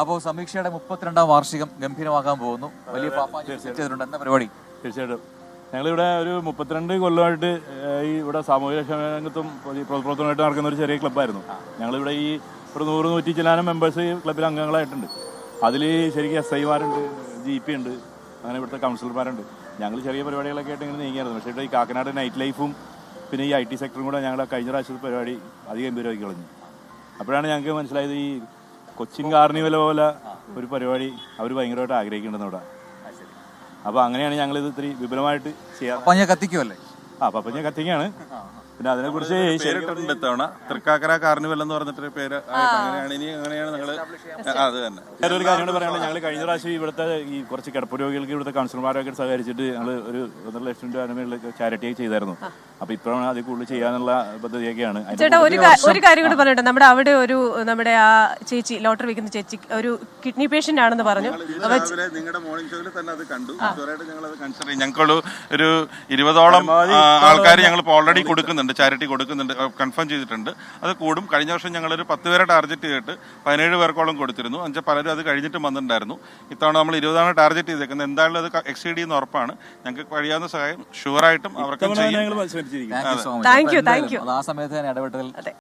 അപ്പോൾ സമീക്ഷയുടെ 32ാം വാർഷികം ഗംഭീരമാക്കാൻ പോകുന്നു. വലിയ പാപ്പാജി സെറ്റ് ചെയ്തിട്ടുണ്ട്. എന്താ പരിപാടി? തീർച്ചയായിട്ടും ഞങ്ങളിവിടെ ഒരു 32 കൊല്ലമായിട്ട് ഈ ഇവിടെ സാമൂഹിക രംഗത്തും പ്രവർത്തനമായിട്ട് നടക്കുന്ന ഒരു ചെറിയ ക്ലബ്ബായിരുന്നു. ഞങ്ങളിവിടെ ഈ ഒരു 100-100 ചില്ലാനം മെമ്പേഴ്സ് ഈ ക്ലബ്ബിൽ അംഗങ്ങളായിട്ടുണ്ട്. അതിൽ ശരിക്കും SI മാരുണ്ട്, GP ഉണ്ട്, അങ്ങനെ ഇവിടുത്തെ കൗൺസിലർമാരുണ്ട്. ഞങ്ങൾ ചെറിയ പരിപാടികളൊക്കെ ആയിട്ട് ഇങ്ങനെ നീങ്ങിയായിരുന്നു. പക്ഷേ ഇവിടെ ഈ കാക്കനാട് നൈറ്റ് ലൈഫും പിന്നെ ഈ IT സെക്ടറും കൂടെ ഞങ്ങൾ കഴിഞ്ഞ പ്രാവശ്യത്തെ പരിപാടി ഗംഭീരമാക്കി കളഞ്ഞു. അപ്പോഴാണ് ഞങ്ങൾക്ക് മനസ്സിലായത് ഈ കൊച്ചിൻ കാർണിവൽ പോലെ ഒരു പരിപാടി അവർ ഭയങ്കരമായിട്ട് ആഗ്രഹിക്കുന്നുണ്ടെന്ന് ഇവിടെ. അപ്പോൾ അങ്ങനെയാണ് ഞങ്ങളിത് ഇത്തിരി വിപുലമായിട്ട് ചെയ്യാറ്. പപ്പഞ്ഞ കത്തിക്കുമല്ലേ? പപ്പഞ്ഞ കത്തിക്കാണ്. പിന്നെ അതിനെക്കുറിച്ച് പേരിട്ടിട്ടുണ്ട് ഇത്തവണ തൃക്കാക്കര കാർണിവൽ എന്ന് പറഞ്ഞിട്ട് പേര്. അങ്ങനെയാണ് ഞങ്ങൾ അത് തന്നെ. വേറൊരു കാര്യം കൂടെ പറയാനുള്ളത്, ഞങ്ങൾ കഴിഞ്ഞ പ്രാവശ്യം ഇവിടുത്തെ ഈ കുറച്ച് കിടപ്പ് രോഗികൾക്ക് ഇവിടുത്തെ കൗൺസിലർമാരൊക്കെ സഹകരിച്ചിട്ട് ഞങ്ങൾ ഒരു 1.5 ലക്ഷം രൂപ ചാരിറ്റി ചെയ്തായിരുന്നു. അപ്പൊ ഇപ്പോഴാണ് അതിൽ കൂടുതൽ ചെയ്യാനുള്ള പദ്ധതിയൊക്കെയാണ്. ചേട്ടാ ഒരു കാര്യം കൂടെ പറഞ്ഞിട്ട്, നമ്മുടെ ആ ചേച്ചി ലോട്ടറി വെക്കുന്ന ചേച്ചി ഒരു കിഡ്നി പേഷ്യന്റ് ആണെന്ന് പറഞ്ഞു. നിങ്ങളുടെ മോർണിംഗ് ഷോയിൽ തന്നെ അത് കണ്ടു. ഞങ്ങൾ അത് കൺസിഡർ ചെയ്യും. ഞങ്ങൾക്ക് ഒരു 20ഓളം ആൾക്കാർ ഞങ്ങൾ ഓൾറെഡി കൊടുക്കുന്നുണ്ട്, ചാരിറ്റി കൊടുക്കുന്നുണ്ട്, കൺഫേം ചെയ്തിട്ടുണ്ട്. അത് കൂടും. കഴിഞ്ഞ വർഷം ഞങ്ങളൊരു 10 പേരെ ടാർഗറ്റ് ചെയ്തിട്ട് 17 പേർക്കോളം കൊടുത്തിരുന്നു. പലരും അത് കഴിഞ്ഞിട്ട് വന്നിട്ടുണ്ടായിരുന്നു. ഇത്തവണ നമ്മൾ 20ആണ് ടാർഗറ്റ് ചെയ്തേക്കുന്നത്. എന്തായാലും അത് എക്സീഡ് ചെയ്യുന്ന ഉറപ്പാണ്. ഞങ്ങൾക്ക് കഴിയാവുന്ന സഹായം ഷുവറായിട്ടും അവർക്ക് താങ്ക് യു. ആ സമയത്ത് തന്നെ ഇടപെട്ടതിൽ